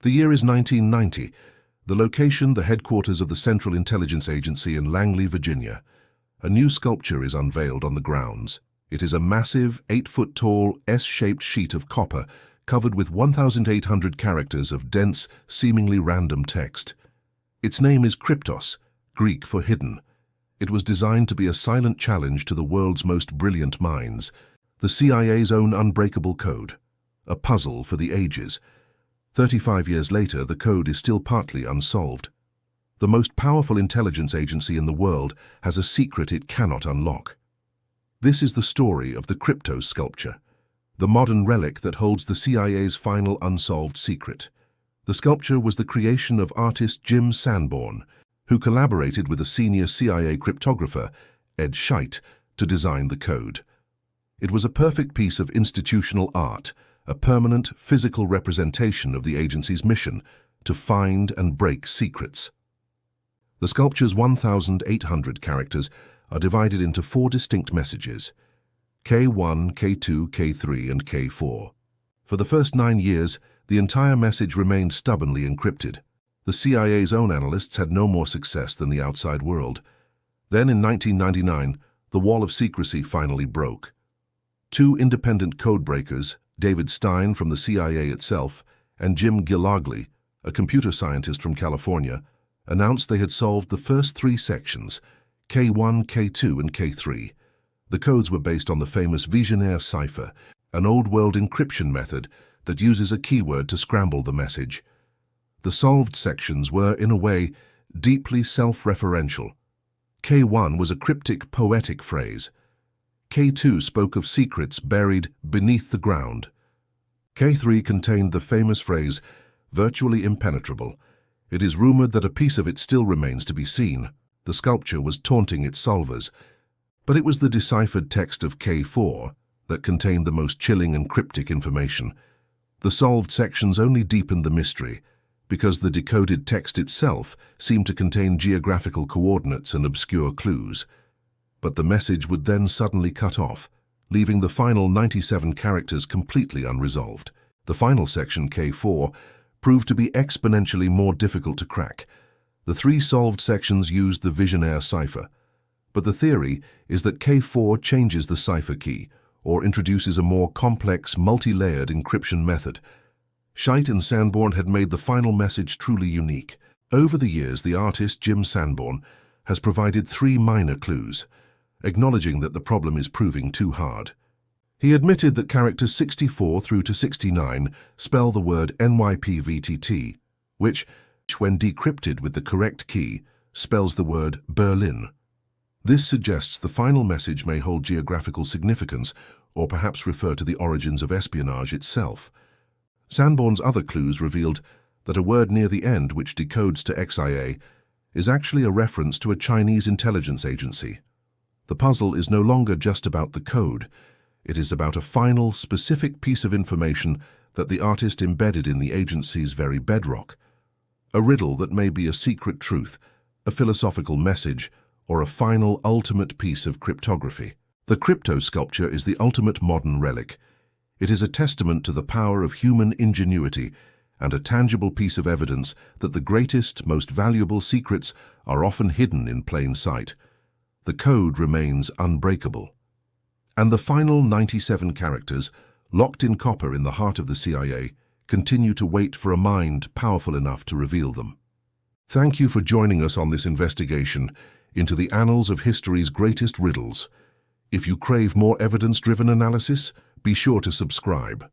The year is 1990. The location, the headquarters of the Central Intelligence Agency in Langley, Virginia. A new sculpture is unveiled on the grounds. It is a massive, 8-foot-tall, S-shaped sheet of copper covered with 1,800 characters of dense, seemingly random text. Its name is Kryptos, Greek for hidden. It was designed to be a silent challenge to the world's most brilliant minds, the CIA's own unbreakable code, a puzzle for the ages. 35 years later, the code is still partly unsolved. The most powerful intelligence agency in the world has a secret it cannot unlock. This is the story of the Kryptos sculpture, the modern relic that holds the CIA's final unsolved secret. The sculpture was the creation of artist Jim Sanborn, who collaborated with a senior CIA cryptographer, etched, to design the code. It was a perfect piece of institutional art, a permanent physical representation of the agency's mission to find and break secrets. The sculpture's 1,800 characters are divided into 4 distinct messages: K1, K2, K3, and K4. For the first 9 years, the entire message remained stubbornly encrypted. The CIA's own analysts had no more success than the outside world. Then, in 1999, the wall of secrecy finally broke. 2 independent codebreakers, David Stein from the CIA itself and Jim Gillogly, a computer scientist from California, announced they had solved the first 3 sections, K1, K2, and K3. The codes were based on the famous Vigenère cipher, an old-world encryption method that uses a keyword to scramble the message. The solved sections were, in a way, deeply self-referential. K1 was a cryptic, poetic phrase. K2 spoke of secrets buried beneath the ground. K3 contained the famous phrase, virtually impenetrable. It is rumored that a piece of it still remains to be seen. The sculpture was taunting its solvers, but it was the deciphered text of K4 that contained the most chilling and cryptic information. The solved sections only deepened the mystery, because the decoded text itself seemed to contain geographical coordinates and obscure clues. But the message would then suddenly cut off, leaving the final 97 characters completely unresolved. The final section, K4, proved to be exponentially more difficult to crack. The 3 solved sections used the Vigenère cipher, but the theory is that K4 changes the cipher key, or introduces a more complex, multi-layered encryption method. Scheidt and Sanborn had made the final message truly unique. Over the years, the artist Jim Sanborn has provided 3 minor clues, acknowledging that the problem is proving too hard. He admitted that characters 64 through to 69 spell the word NYPVTT, which, when decrypted with the correct key, spells the word Berlin. This suggests the final message may hold geographical significance or perhaps refer to the origins of espionage itself. Sanborn's other clues revealed that a word near the end which decodes to XIA is actually a reference to a Chinese intelligence agency. The puzzle is no longer just about the code. It is about a final, specific piece of information that the artist embedded in the agency's very bedrock. A riddle that may be a secret truth, a philosophical message, or a final, ultimate piece of cryptography. The Kryptos sculpture is the ultimate modern relic. It is a testament to the power of human ingenuity and a tangible piece of evidence that the greatest, most valuable secrets are often hidden in plain sight. The code remains unbreakable. And the final 97 characters, locked in copper in the heart of the CIA, continue to wait for a mind powerful enough to reveal them. Thank you for joining us on this investigation into the annals of history's greatest riddles. If you crave more evidence-driven analysis, be sure to subscribe.